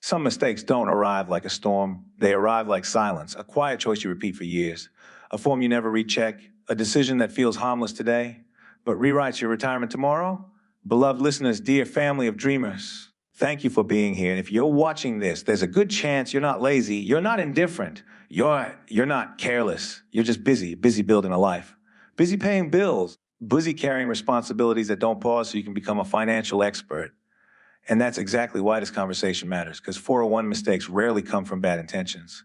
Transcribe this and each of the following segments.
Some mistakes don't arrive like a storm. They arrive like silence, a quiet choice you repeat for years, a form you never recheck, a decision that feels harmless today, but rewrites your retirement tomorrow. Beloved listeners, dear family of dreamers, thank you for being here. And if you're watching this, there's a good chance you're not lazy, you're not indifferent, you're not careless. You're just busy building a life, busy paying bills, busy carrying responsibilities that don't pause so you can become a financial expert. And that's exactly why this conversation matters, because 401 mistakes rarely come from bad intentions.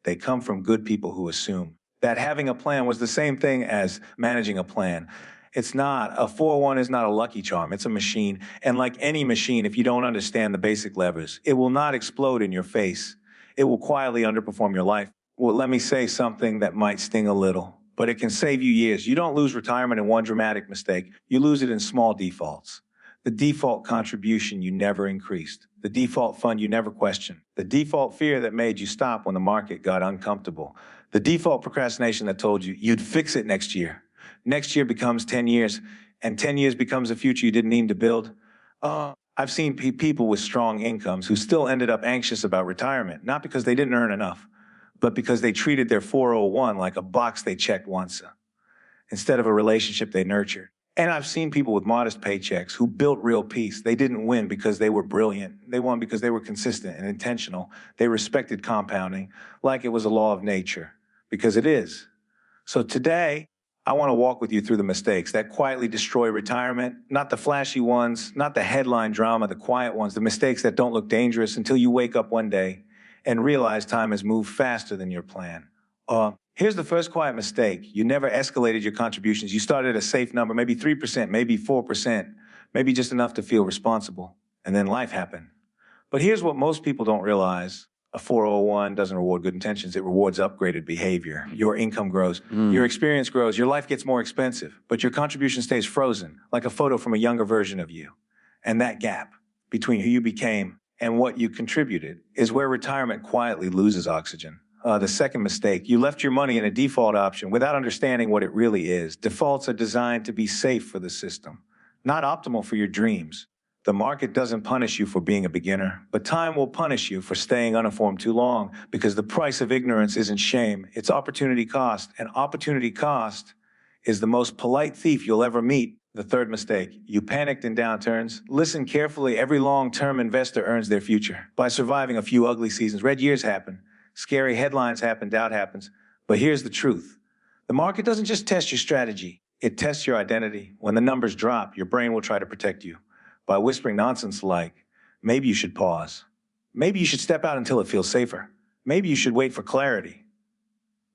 They come from good people who assume that having a plan was the same thing as managing a plan. It's not. A 401 is not a lucky charm. It's a machine. And like any machine, if you don't understand the basic levers, it will not explode in your face. It will quietly underperform your life. Well, let me say something that might sting a little, but it can save you years. You don't lose retirement in one dramatic mistake. You lose it in small defaults. The default contribution you never increased, the default fund you never questioned, the default fear that made you stop when the market got uncomfortable, the default procrastination that told you you'd fix it next year. Next year becomes 10 years, and 10 years becomes a future you didn't need to build. I've seen people with strong incomes who still ended up anxious about retirement, not because they didn't earn enough, but because they treated their 401 like a box they checked once, instead of a relationship they nurtured. And I've seen people with modest paychecks who built real peace. They didn't win because they were brilliant. They won because they were consistent and intentional. They respected compounding like it was a law of nature, because it is. So today, I want to walk with you through the mistakes that quietly destroy retirement, not the flashy ones, not the headline drama, the quiet ones, the mistakes that don't look dangerous until you wake up one day and realize time has moved faster than your plan. Here's the first quiet mistake. You never escalated your contributions. You started at a safe number, maybe 3%, maybe 4%, maybe just enough to feel responsible. And then life happened. But here's what most people don't realize. A 401 doesn't reward good intentions. It rewards upgraded behavior. Your income grows. Your experience grows. Your life gets more expensive. But your contribution stays frozen, like a photo from a younger version of you. And that gap between who you became and what you contributed is where retirement quietly loses oxygen. The second mistake, you left your money in a default option without understanding what it really is. Defaults are designed to be safe for the system, not optimal for your dreams. The market doesn't punish you for being a beginner, but time will punish you for staying uninformed too long, because the price of ignorance isn't shame, it's opportunity cost, and opportunity cost is the most polite thief you'll ever meet. The third mistake, you panicked in downturns. Listen carefully, every long-term investor earns their future by surviving a few ugly seasons. Red years happen. Scary headlines happen, doubt happens. But here's the truth. The market doesn't just test your strategy. It tests your identity. When the numbers drop, your brain will try to protect you by whispering nonsense like, maybe you should pause. Maybe you should step out until it feels safer. Maybe you should wait for clarity.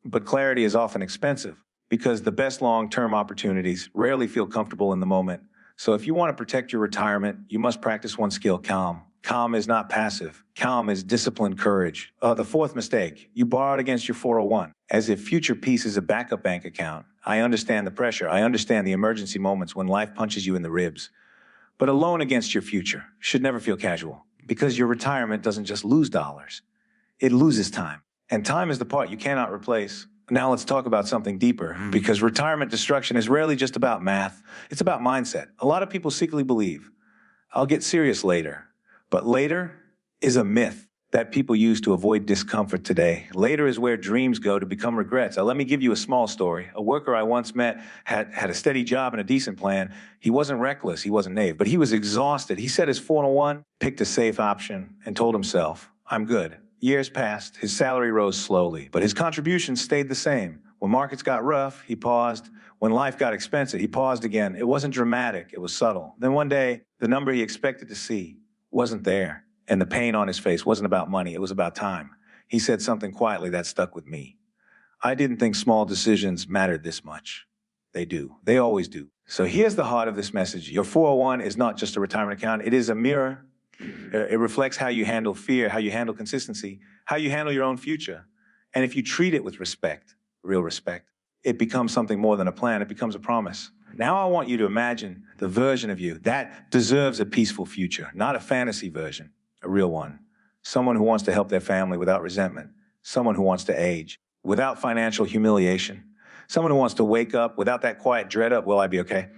But clarity is often expensive, because the best long-term opportunities rarely feel comfortable in the moment. So if you want to protect your retirement, you must practice one skill: calm. Calm is not passive. Calm is disciplined courage. The fourth mistake, you borrowed against your 401, as if future peace is a backup bank account. I understand the pressure. I understand the emergency moments when life punches you in the ribs. But a loan against your future should never feel casual, because your retirement doesn't just lose dollars. It loses time. And time is the part you cannot replace. Now let's talk about something deeper, because retirement destruction is rarely just about math. It's about mindset. A lot of people secretly believe, I'll get serious later. But later is a myth that people use to avoid discomfort today. Later is where dreams go to become regrets. Now, let me give you a small story. A worker I once met had a steady job and a decent plan. He wasn't reckless, he wasn't naive, but he was exhausted. He set his 401, picked a safe option, and told himself, I'm good. Years passed, his salary rose slowly, but his contributions stayed the same. When markets got rough, he paused. When life got expensive, he paused again. It wasn't dramatic, it was subtle. Then one day, the number he expected to see wasn't there, and the pain on his face wasn't about money, it was about time. He said something quietly that stuck with me. I didn't think small decisions mattered this much. They do. They always do. So here's the heart of this message. Your 401 is not just a retirement account. It is a mirror. It reflects how you handle fear, how you handle consistency, how you handle your own future. And if you treat it with respect, real respect, it becomes something more than a plan. It becomes a promise. Now I want you to imagine the version of you that deserves a peaceful future, not a fantasy version, a real one. Someone who wants to help their family without resentment. Someone who wants to age without financial humiliation. Someone who wants to wake up without that quiet dread of, will I be okay?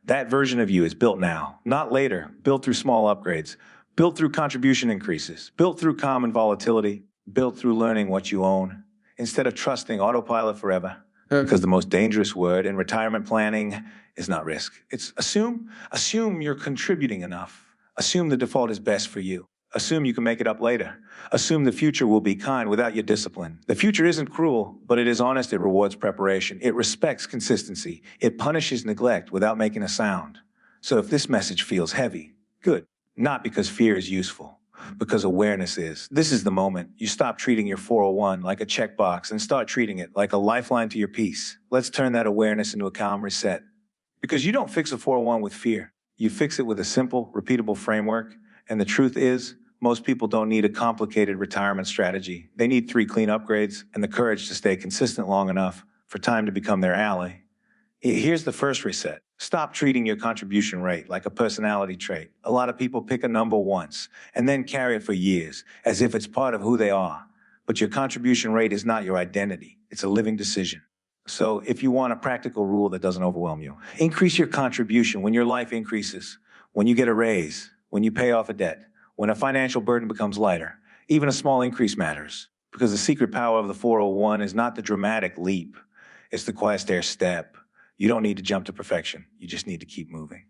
That version of you is built now, not later, built through small upgrades, Built through contribution increases, built through calm and volatility, built through learning what you own, instead of trusting autopilot forever. Because the most dangerous word in retirement planning is not risk. It's assume. Assume you're contributing enough. Assume the default is best for you. Assume you can make it up later. Assume the future will be kind without your discipline. The future isn't cruel, but it is honest. It rewards preparation. It respects consistency. It punishes neglect without making a sound. So if this message feels heavy, good. Not because fear is useful, because awareness is. This is the moment you stop treating your 401 like a checkbox and start treating it like a lifeline to your peace. Let's turn that awareness into a calm reset. Because you don't fix a 401 with fear. You fix it with a simple, repeatable framework. And the truth is, most people don't need a complicated retirement strategy. They need 3 clean upgrades and the courage to stay consistent long enough for time to become their ally. Here's the first reset. Stop treating your contribution rate like a personality trait. A lot of people pick a number once and then carry it for years as if it's part of who they are. But your contribution rate is not your identity. It's a living decision. So if you want a practical rule that doesn't overwhelm you, increase your contribution when your life increases, when you get a raise, when you pay off a debt, when a financial burden becomes lighter. Even a small increase matters, because the secret power of the 401 is not the dramatic leap. It's the quiet stair step. You don't need to jump to perfection. You just need to keep moving.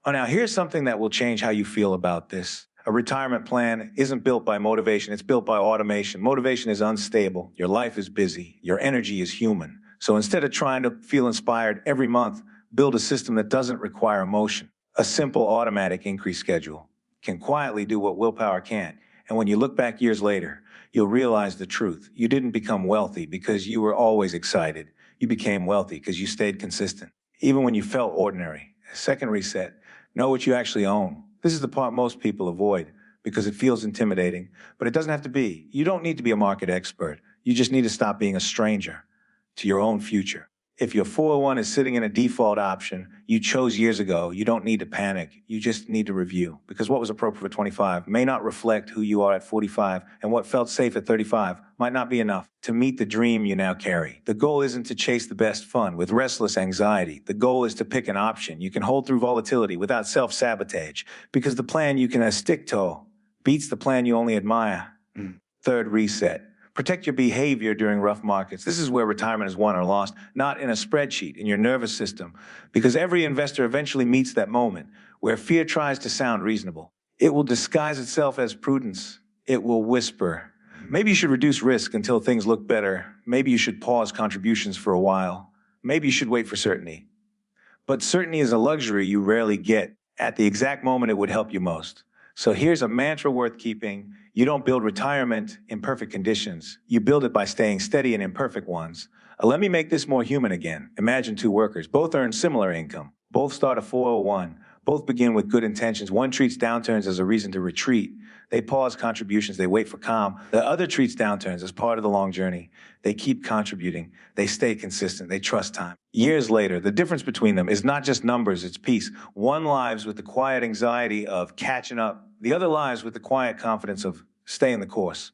Oh, now here's something that will change how you feel about this. A retirement plan isn't built by motivation. It's built by automation. Motivation is unstable. Your life is busy. Your energy is human. So instead of trying to feel inspired every month, build a system that doesn't require emotion. A simple automatic increase schedule can quietly do what willpower can't. And when you look back years later, you'll realize the truth. You didn't become wealthy because you were always excited. You became wealthy because you stayed consistent, even when you felt ordinary. Second reset, know what you actually own. This is the part most people avoid because it feels intimidating, but it doesn't have to be. You don't need to be a market expert. You just need to stop being a stranger to your own future. If your 401 is sitting in a default option you chose years ago, you don't need to panic. You just need to review, because what was appropriate for 25 may not reflect who you are at 45, and what felt safe at 35 might not be enough to meet the dream you now carry. The goal isn't to chase the best fun with restless anxiety. The goal is to pick an option you can hold through volatility without self-sabotage, because the plan you can stick to beats the plan you only admire. Third reset. Protect your behavior during rough markets. This is where retirement is won or lost, not in a spreadsheet, in your nervous system, because every investor eventually meets that moment where fear tries to sound reasonable. It will disguise itself as prudence. It will whisper, maybe you should reduce risk until things look better. Maybe you should pause contributions for a while. Maybe you should wait for certainty. But certainty is a luxury you rarely get at the exact moment it would help you most. So here's a mantra worth keeping. You don't build retirement in perfect conditions. You build it by staying steady in imperfect ones. Let me make this more human again. Imagine 2 workers. Both earn similar income. Both start a 401. Both begin with good intentions. One treats downturns as a reason to retreat. They pause contributions. They wait for calm. The other treats downturns as part of the long journey. They keep contributing. They stay consistent. They trust time. Years later, the difference between them is not just numbers, it's peace. One lives with the quiet anxiety of catching up. The other lives with the quiet confidence of staying the course.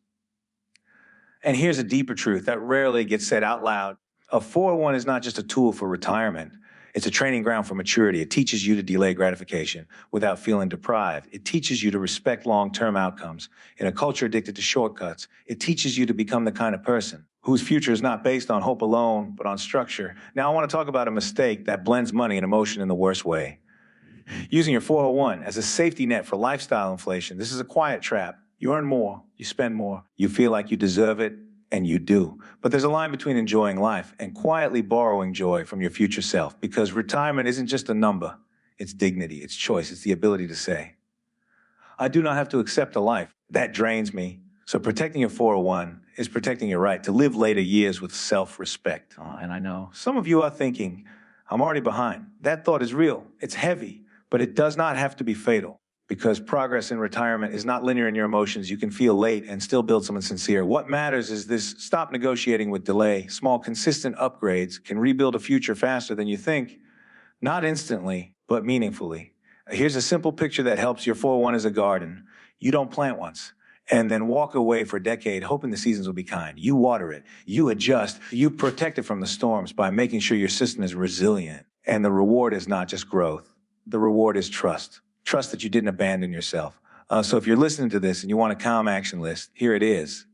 And here's a deeper truth that rarely gets said out loud. A 401 is not just a tool for retirement. It's a training ground for maturity. It teaches you to delay gratification without feeling deprived. It teaches you to respect long-term outcomes. In a culture addicted to shortcuts, it teaches you to become the kind of person whose future is not based on hope alone, but on structure. Now, I want to talk about a mistake that blends money and emotion in the worst way. Using your 401 as a safety net for lifestyle inflation. This is a quiet trap. You earn more, you spend more, you feel like you deserve it, and you do. But there's a line between enjoying life and quietly borrowing joy from your future self, because retirement isn't just a number. It's dignity, it's choice, it's the ability to say, I do not have to accept a life that drains me. So protecting your 401 is protecting your right to live later years with self-respect. And I know some of you are thinking, I'm already behind. That thought is real, it's heavy, but it does not have to be fatal. Because progress in retirement is not linear in your emotions. You can feel late and still build something sincere. What matters is this: stop negotiating with delay. Small, consistent upgrades can rebuild a future faster than you think. Not instantly, but meaningfully. Here's a simple picture that helps. Your 401 is a garden. You don't plant once and then walk away for a decade hoping the seasons will be kind. You water it. You adjust. You protect it from the storms by making sure your system is resilient. And the reward is not just growth. The reward is trust. Trust that you didn't abandon yourself. So if you're listening to this and you want a calm action list, here it is.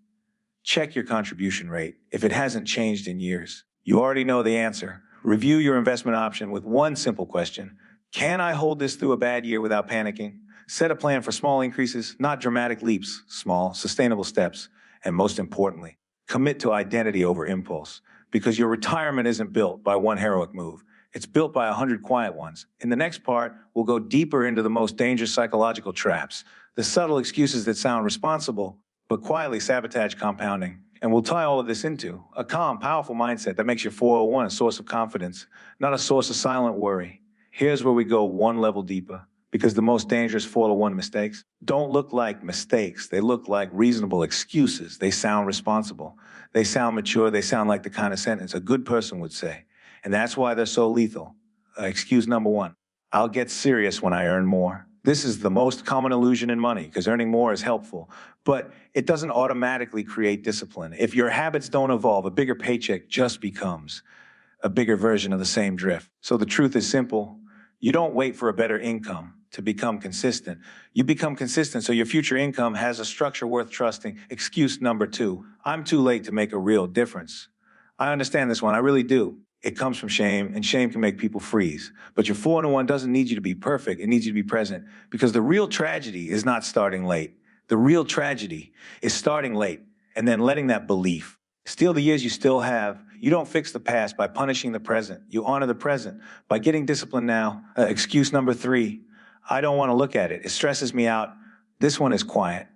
Check your contribution rate if it hasn't changed in years. You already know the answer. Review your investment option with one simple question. Can I hold this through a bad year without panicking? Set a plan for small increases, not dramatic leaps, small, sustainable steps. And most importantly, commit to identity over impulse, because your retirement isn't built by one heroic move. It's built by 100 quiet ones. In the next part, we'll go deeper into the most dangerous psychological traps, the subtle excuses that sound responsible, but quietly sabotage compounding. And we'll tie all of this into a calm, powerful mindset that makes your 401 a source of confidence, not a source of silent worry. Here's where we go one level deeper, because the most dangerous 401 mistakes don't look like mistakes. They look like reasonable excuses. They sound responsible. They sound mature. They sound like the kind of sentence a good person would say. And that's why they're so lethal. Excuse number one, I'll get serious when I earn more. This is the most common illusion in money, because earning more is helpful, but it doesn't automatically create discipline. If your habits don't evolve, a bigger paycheck just becomes a bigger version of the same drift. So the truth is simple. You don't wait for a better income to become consistent. You become consistent so your future income has a structure worth trusting. Excuse number two, I'm too late to make a real difference. I understand this one, I really do. It comes from shame, and shame can make people freeze. But your 401 doesn't need you to be perfect, it needs you to be present. Because the real tragedy is not starting late. The real tragedy is starting late and then letting that belief steal the years you still have. You don't fix the past by punishing the present. You honor the present by getting disciplined now. Excuse number three, I don't want to look at it. It stresses me out. This one is quiet,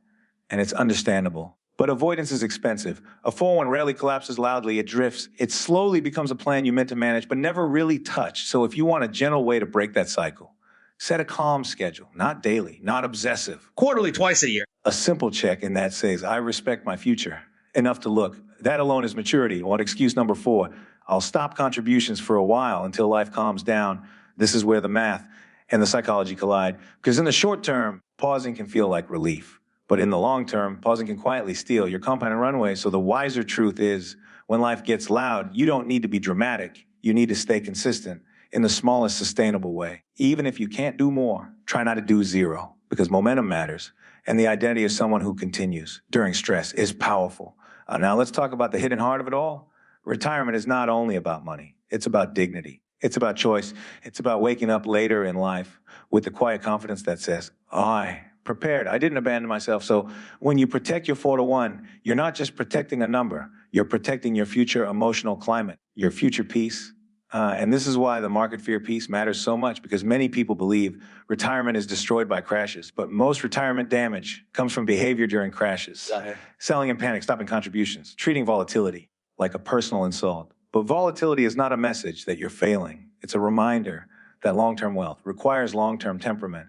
and it's understandable. But avoidance is expensive. A 401 rarely collapses loudly, it drifts. It slowly becomes a plan you meant to manage, but never really touch. So if you want a gentle way to break that cycle, set a calm schedule, not daily, not obsessive. Quarterly, twice a year. A simple check in that says, I respect my future enough to look. That alone is maturity. Or excuse number four, I'll stop contributions for a while until life calms down. This is where the math and the psychology collide. Because in the short term, pausing can feel like relief. But in the long term, pausing can quietly steal your compounding runway. So the wiser truth is, when life gets loud, you don't need to be dramatic. You need to stay consistent in the smallest sustainable way. Even if you can't do more, try not to do zero, because momentum matters. And the identity of someone who continues during stress is powerful. Now let's talk about the hidden heart of it all. Retirement is not only about money. It's about dignity. It's about choice. It's about waking up later in life with the quiet confidence that says, I prepared. I didn't abandon myself. So when you protect your 401, you're not just protecting a number. You're protecting your future emotional climate, your future peace. And this is why the market fear piece matters so much, because many people believe retirement is destroyed by crashes. But most retirement damage comes from behavior during crashes. Selling in panic, stopping contributions, treating volatility like a personal insult. But volatility is not a message that you're failing. It's a reminder that long-term wealth requires long-term temperament.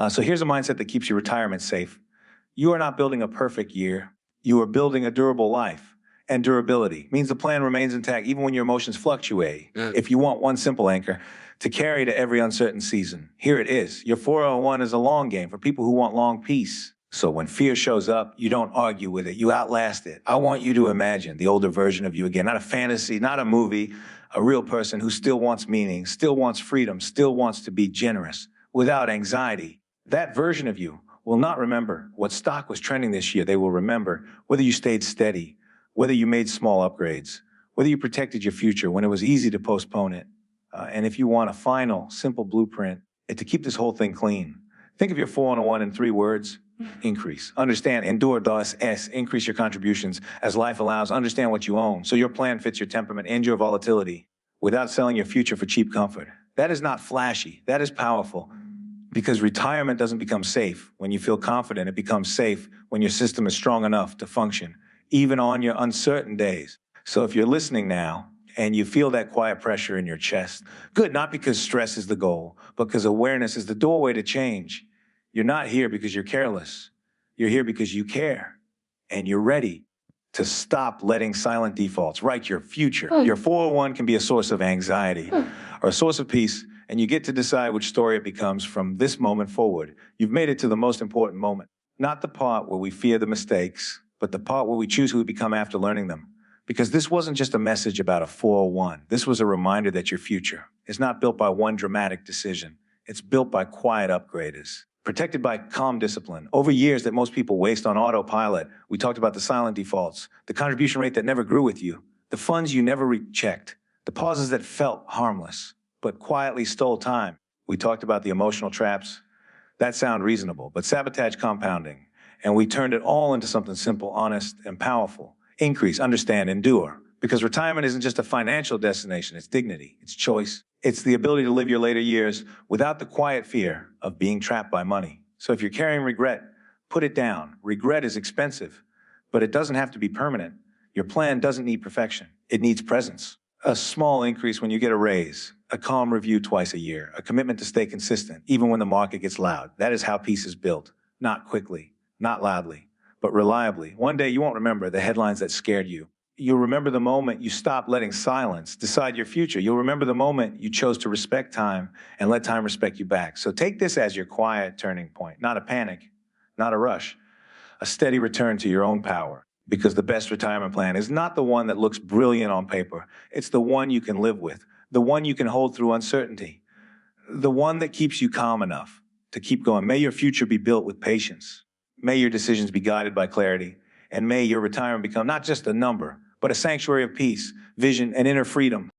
So here's a mindset that keeps your retirement safe. You are not building a perfect year. You are building a durable life. And durability means the plan remains intact even when your emotions fluctuate. If you want one simple anchor to carry to every uncertain season, here it is. Your 401 is a long game for people who want long peace. So when fear shows up, you don't argue with it. You outlast it. I want you to imagine the older version of you again, not a fantasy, not a movie, a real person who still wants meaning, still wants freedom, still wants to be generous without anxiety. That version of you will not remember what stock was trending this year. They will remember whether you stayed steady, whether you made small upgrades, whether you protected your future when it was easy to postpone it. And if you want a final, simple blueprint to keep this whole thing clean, think of your 401 in 3 words: increase. Understand, endure, thus, increase your contributions as life allows. Understand what you own, so your plan fits your temperament and your volatility without selling your future for cheap comfort. That is not flashy, that is powerful. Because retirement doesn't become safe when you feel confident. It becomes safe when your system is strong enough to function, even on your uncertain days. So if you're listening now and you feel that quiet pressure in your chest, good, not because stress is the goal, but because awareness is the doorway to change. You're not here because you're careless. You're here because you care, and you're ready to stop letting silent defaults write your future. Your 401 can be a source of anxiety or a source of peace, and you get to decide which story it becomes from this moment forward. You've made it to the most important moment, not the part where we fear the mistakes, but the part where we choose who we become after learning them. Because this wasn't just a message about a 401. This was a reminder that your future is not built by one dramatic decision. It's built by quiet upgraders. protected by calm discipline. Over years that most people waste on autopilot, we talked about the silent defaults, the contribution rate that never grew with you, the funds you never rechecked, the pauses that felt harmless, but quietly stole time. We talked about the emotional traps. That sound reasonable, but sabotage compounding. And we turned it all into something simple, honest, and powerful. Increase, understand, endure. Because retirement isn't just a financial destination, it's dignity, it's choice. It's the ability to live your later years without the quiet fear of being trapped by money. So if you're carrying regret, put it down. Regret is expensive, but it doesn't have to be permanent. Your plan doesn't need perfection. It needs presence. A small increase when you get a raise, a calm review twice a year, a commitment to stay consistent, even when the market gets loud. That is how peace is built. Not quickly, not loudly, but reliably. One day you won't remember the headlines that scared you. You'll remember the moment you stopped letting silence decide your future. You'll remember the moment you chose to respect time and let time respect you back. So take this as your quiet turning point, not a panic, not a rush, a steady return to your own power. Because the best retirement plan is not the one that looks brilliant on paper. It's the one you can live with, the one you can hold through uncertainty, the one that keeps you calm enough to keep going. May your future be built with patience. May your decisions be guided by clarity. And may your retirement become not just a number, but a sanctuary of peace, vision, and inner freedom.